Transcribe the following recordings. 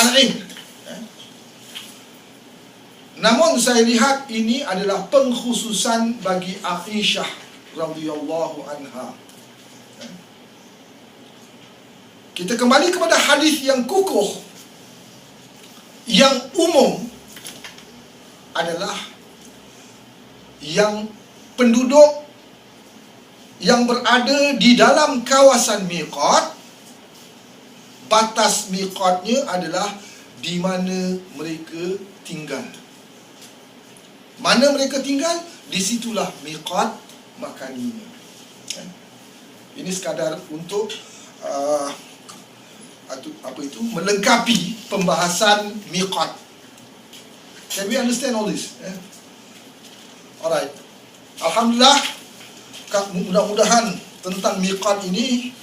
An'im. Namun saya lihat ini adalah pengkhususan bagi Aisyah radhiyallahu anha. Kita kembali kepada hadis yang kukuh, yang umum adalah yang penduduk yang berada di dalam kawasan miqat, batas miqatnya adalah di mana mereka tinggal. Mana mereka tinggal, disitulah miqat makaninya. Ini sekadar untuk melengkapi pembahasan miqat. Can we understand all this? Alright. Alhamdulillah, mudah-mudahan tentang miqat ini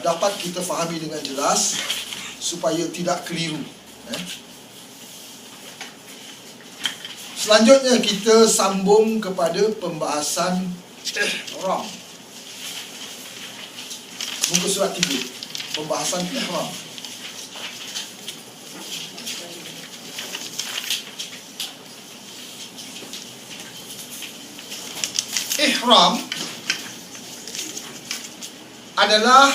dapat kita fahami dengan jelas supaya tidak keliru. Selanjutnya kita sambung kepada pembahasan ihram. Muka surat 3, pembahasan ihram. Ihram adalah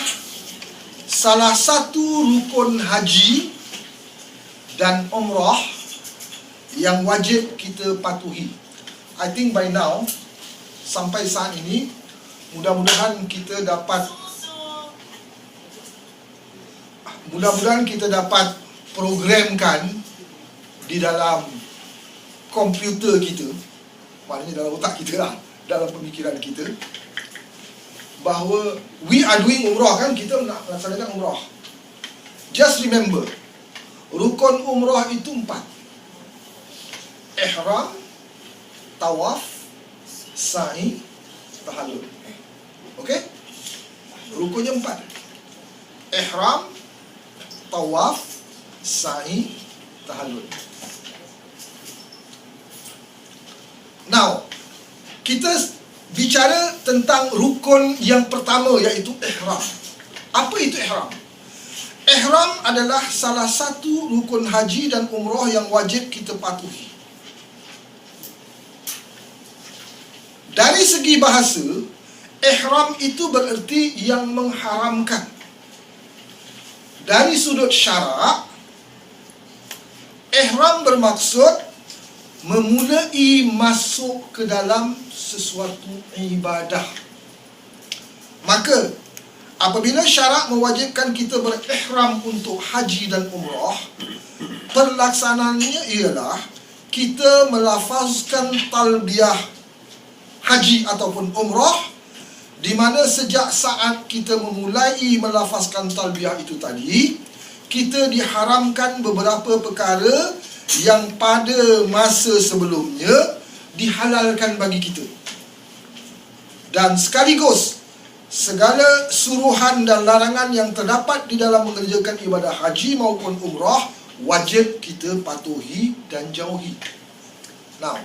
salah satu rukun haji dan umrah yang wajib kita patuhi. I think by now, sampai saat ini, mudah-mudahan kita dapat programkan di dalam komputer kita, maknanya dalam otak kita lah, dalam pemikiran kita, bahawa we are doing umrah, kan, kita nak laksanakan umrah. Just remember, rukun umrah itu 4. Ihram, tawaf, sa'i, tahallul. Okey? Rukunnya 4. Ihram, tawaf, sa'i, tahallul. Now, kita bicara tentang rukun yang pertama, iaitu ihram. Apa itu ihram? Ihram adalah salah satu rukun haji dan umrah yang wajib kita patuhi. Dari segi bahasa, ihram itu bererti yang mengharamkan. Dari sudut syarak, ihram bermaksud memulai masuk ke dalam sesuatu ibadah. Maka, apabila syarak mewajibkan kita berihram untuk haji dan umrah, pelaksanaannya ialah kita melafazkan talbiyah haji ataupun umrah, di mana sejak saat kita memulai melafazkan talbiyah itu tadi, kita diharamkan beberapa perkara yang pada masa sebelumnya dihalalkan bagi kita. Dan sekaligus segala suruhan dan larangan yang terdapat di dalam mengerjakan ibadah haji maupun umrah wajib kita patuhi dan jauhi. Now,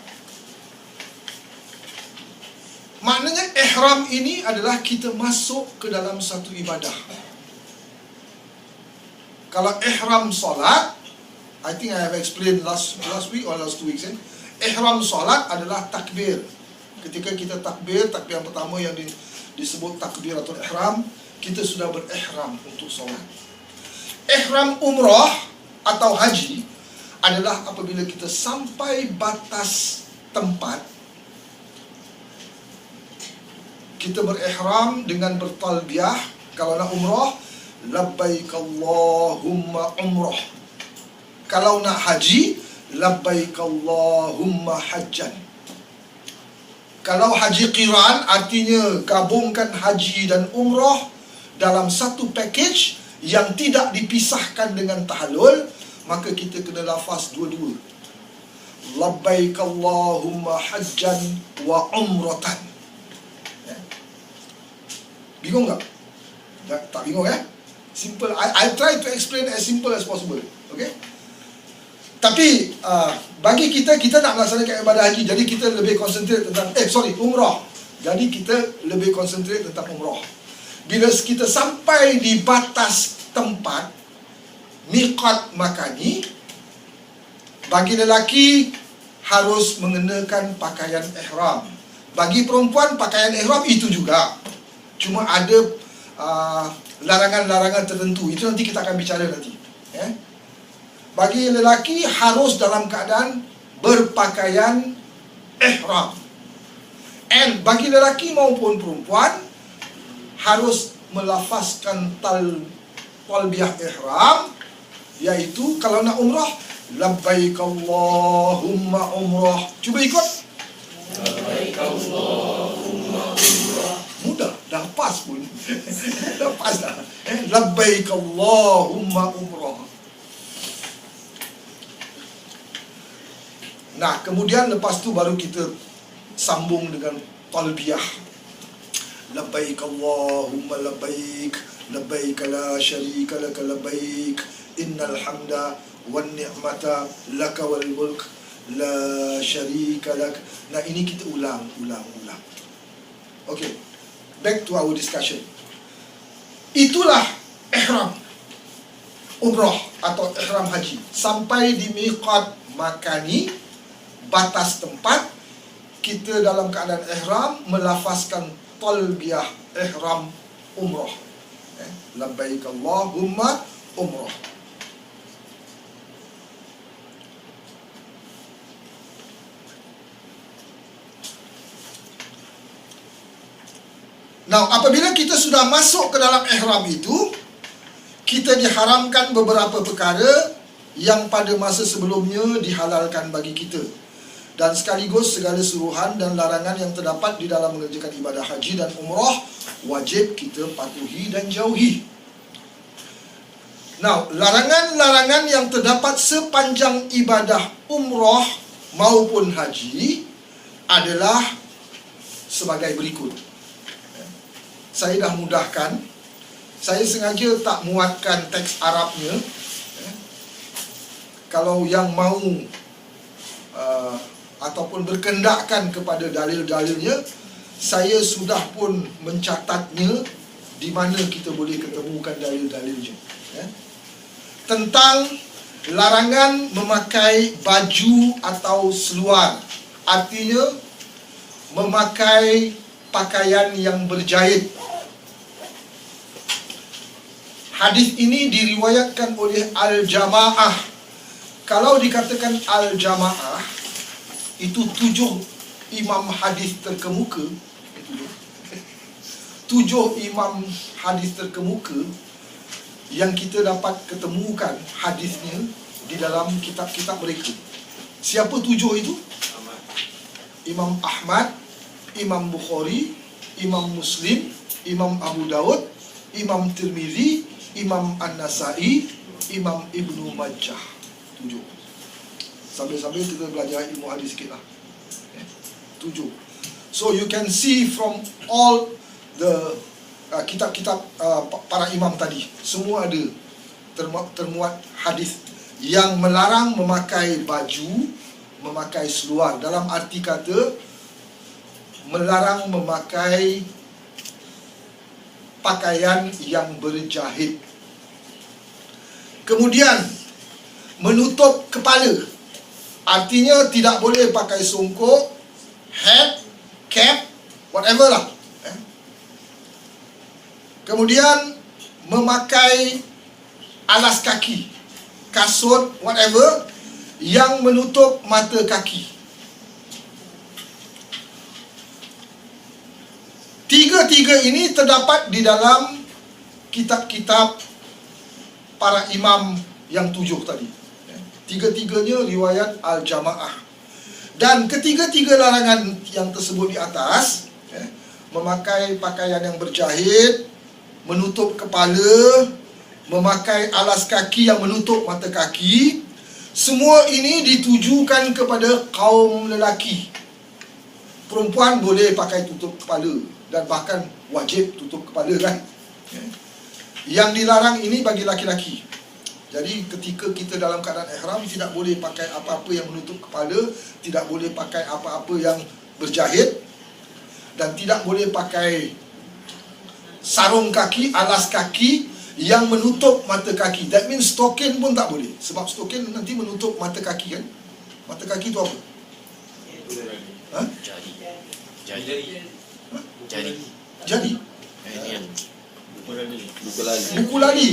maknanya ihram ini adalah kita masuk ke dalam satu ibadah. Kalau ihram solat, I think I have explained last week or last 2 weeks. Ihram solat adalah takbir. Ketika kita takbir yang pertama yang disebut takbiratul ihram, kita sudah berihram untuk solat. Ihram umrah atau haji adalah apabila kita sampai batas tempat, kita berihram dengan bertalbiyah. Kalau nak umrah, labbaik Allahumma umrah. Kalau nak haji, labbaik Allahumma hajjan. Kalau haji qiran, artinya gabungkan haji dan umrah dalam satu package yang tidak dipisahkan dengan tahallul, maka kita kena lafaz dua-dua. Labbaik Allahumma hajjan wa umratan. Bingung tak? Tak bingung, Simple. I try to explain as simple as possible. Okay? Tapi bagi kita nak melaksanakan ibadah haji, jadi kita lebih konsentrate tentang umrah. Jadi kita lebih konsentrate tentang umrah. Bila kita sampai di batas tempat, miqat makani. Bagi lelaki harus mengenakan pakaian ihram. Bagi perempuan pakaian ihram itu juga. Cuma ada larangan-larangan tertentu. Itu nanti kita akan bicara nanti. Bagi lelaki harus dalam keadaan berpakaian ihram. And bagi lelaki maupun perempuan harus melafazkan talbiyah ihram, iaitu kalau nak umrah, labbaik Allahumma umrah. Cuba ikut. Labbaik Allahumma umrah. Mudah, dah pas pun. Dah pas dah. Labbaik Allahumma umrah. Nah, kemudian lepas tu baru kita sambung dengan talbiyah. Labbaik Allahumma labbaik, labbaik la syarika lak labbaik, innal hamda wan ni'mata laka wal mulk la syarika lak. Nah, ini kita ulang. Okay, back to our discussion. Itulah ihram umrah atau ihram haji. Sampai di miqat makani, batas tempat, kita dalam keadaan ihram melafazkan talbiyah ihram umrah. Labbaik Allahumma umrah. Now, apabila kita sudah masuk ke dalam ihram itu, kita diharamkan beberapa perkara yang pada masa sebelumnya dihalalkan bagi kita. Dan sekaligus segala suruhan dan larangan yang terdapat di dalam mengerjakan ibadah haji dan umrah wajib kita patuhi dan jauhi. Now, larangan-larangan yang terdapat sepanjang ibadah umrah maupun haji adalah sebagai berikut. Saya dah mudahkan. Saya sengaja tak muatkan teks Arabnya. Kalau yang mahu ataupun berkendakkan kepada dalil-dalilnya, saya sudah pun mencatatnya di mana kita boleh ketemukan dalil-dalilnya. Tentang larangan memakai baju atau seluar, artinya memakai pakaian yang berjahit. Hadis ini diriwayatkan oleh Al-Jamaah. Kalau dikatakan Al-Jamaah, itu 7 imam hadis terkemuka. 7 imam hadis terkemuka yang kita dapat ketemukan hadisnya di dalam kitab-kitab mereka. Siapa 7 itu? Imam Ahmad, Imam Bukhari, Imam Muslim, Imam Abu Daud, Imam Tirmizi, Imam An-Nasai, Imam Ibnu Majah. 7. Sambil-sambil kita belajar ilmu hadis sikit lah. 7. So you can see from all the kitab-kitab para imam tadi, semua ada termuat hadis yang melarang memakai baju, memakai seluar. Dalam arti kata, melarang memakai pakaian yang berjahit. Kemudian menutup kepala, artinya tidak boleh pakai songkok, hat, cap, whatever lah. Kemudian memakai alas kaki, kasut, whatever, yang menutup mata kaki. Tiga-tiga ini terdapat di dalam kitab-kitab para imam yang 7 tadi. Tiga-tiganya riwayat Al-Jamaah. Dan ketiga-tiga larangan yang tersebut di atas, memakai pakaian yang berjahit, menutup kepala, memakai alas kaki yang menutup mata kaki, semua ini ditujukan kepada kaum lelaki. Perempuan boleh pakai tutup kepala dan bahkan wajib tutup kepala kan. Yang dilarang ini bagi laki-laki. Jadi ketika kita dalam keadaan ihram, tidak boleh pakai apa-apa yang menutup kepala, tidak boleh pakai apa-apa yang berjahit, dan tidak boleh pakai sarung kaki, alas kaki yang menutup mata kaki. That means stokin pun tak boleh. Sebab stokin nanti menutup mata kaki kan. Mata kaki tu apa? Ha? Jari. Buku lali.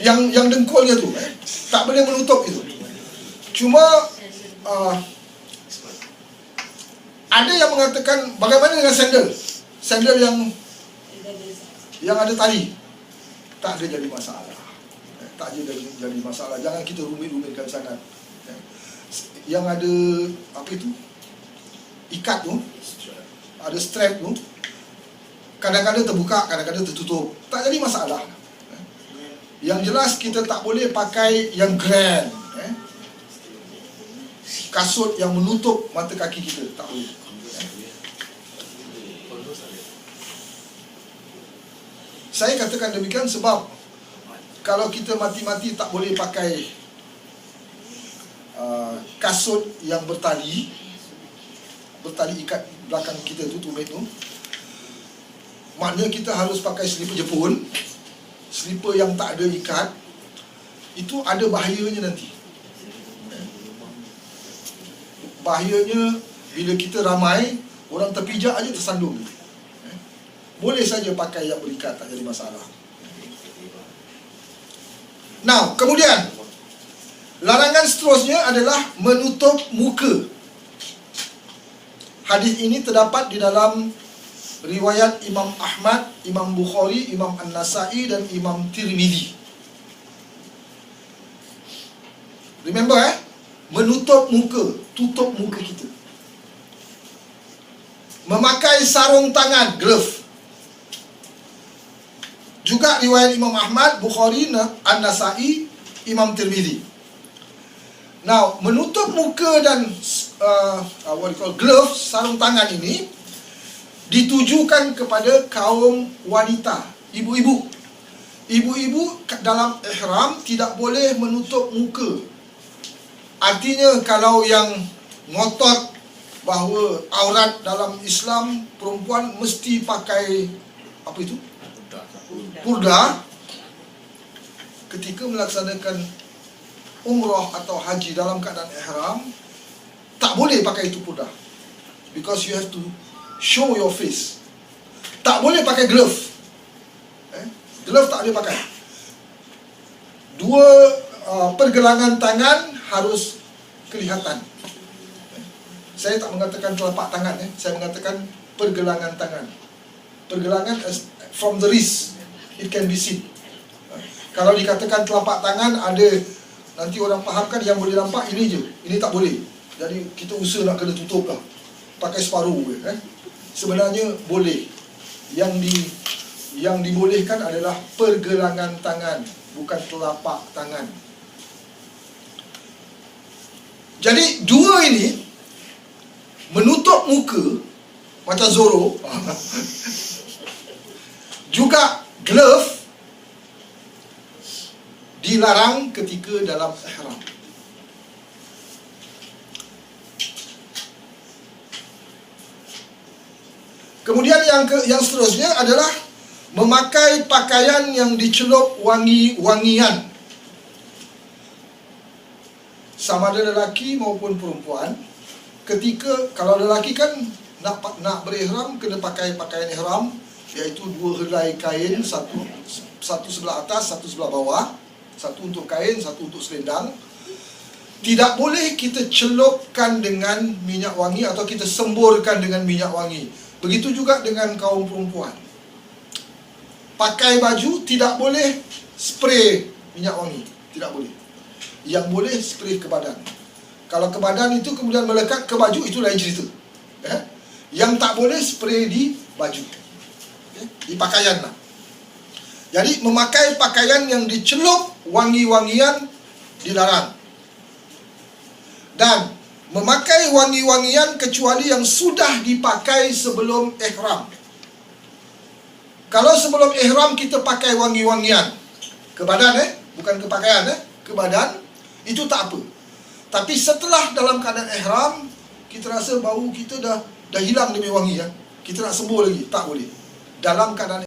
yang dengkulnya tu tak boleh menutup itu. Cuma ada yang mengatakan bagaimana dengan sandal? Sandal yang ada tali, tak ada jadi masalah. Tak ada jadi masalah. Jangan kita rumit-rumitkan sangat. Yang ada apa itu? Ikat tu, ada strap tu, kadang-kadang terbuka, kadang-kadang tertutup. Tak jadi masalah. Yang jelas kita tak boleh pakai yang grand, kasut yang menutup mata kaki kita, tak boleh. Saya katakan demikian sebab kalau kita mati-mati tak boleh pakai kasut yang bertali ikat belakang kita tu, tumit tu, maknanya kita harus pakai selipar Jepun, selipar yang tak ada ikat. Itu ada bahayanya nanti. Bahayanya bila kita ramai, orang terpijak aja tersandung. Boleh saja pakai yang berikat, tak jadi masalah. Now, kemudian larangan seterusnya adalah menutup muka. Hadis ini terdapat di dalam riwayat Imam Ahmad, Imam Bukhari, Imam An-Nasai dan Imam Tirmidzi. Remember menutup muka, tutup muka kita. Memakai sarung tangan, glove. Juga riwayat Imam Ahmad, Bukhari, An-Nasai, Imam Tirmidzi. Now, menutup muka dan glove, sarung tangan ini ditujukan kepada kaum wanita, ibu-ibu. Ibu-ibu dalam ihram tidak boleh menutup muka. Artinya kalau yang ngotot bahawa aurat dalam Islam perempuan mesti pakai apa itu? Purda ketika melaksanakan umrah atau haji dalam keadaan ihram, tak boleh pakai itu purda, because you have to show your face. Tak boleh pakai glove. Glove tak boleh pakai. Dua pergelangan tangan harus kelihatan. Saya tak mengatakan telapak tangan, saya mengatakan pergelangan tangan. Pergelangan from the wrist, it can be seen. Kalau dikatakan telapak tangan, ada nanti orang fahamkan yang boleh nampak ini je, ini tak boleh. Jadi kita usaha nak kena tutup lah, pakai separuh Sebenarnya boleh. Yang dibolehkan adalah pergelangan tangan, bukan telapak tangan. Jadi dua ini menutup muka macam Zorro juga glove dilarang ketika dalam ihram. Kemudian yang seterusnya adalah memakai pakaian yang dicelup wangi-wangian. Sama ada lelaki maupun perempuan. Ketika kalau lelaki kan nak berihram kena pakai pakaian ihram, iaitu dua helai kain, satu sebelah atas, satu sebelah bawah, satu untuk kain, satu untuk selendang. Tidak boleh kita celupkan dengan minyak wangi atau kita semburkan dengan minyak wangi. Begitu juga dengan kaum perempuan. Pakai baju tidak boleh spray minyak wangi, tidak boleh. Yang boleh spray ke badan. Kalau ke badan itu kemudian melekat ke baju, itu lain cerita. Yang tak boleh spray di baju, di pakaian lah. Jadi memakai pakaian yang dicelup wangi-wangian dilarang. Dan memakai wangi-wangian kecuali yang sudah dipakai sebelum ihram. Kalau sebelum ihram kita pakai wangi-wangian ke badan, bukan ke pakaian, ke badan, itu tak apa. Tapi setelah dalam keadaan ihram, kita rasa bau kita dah hilang demi wangi, kita nak sembuh lagi, tak boleh. Dalam keadaan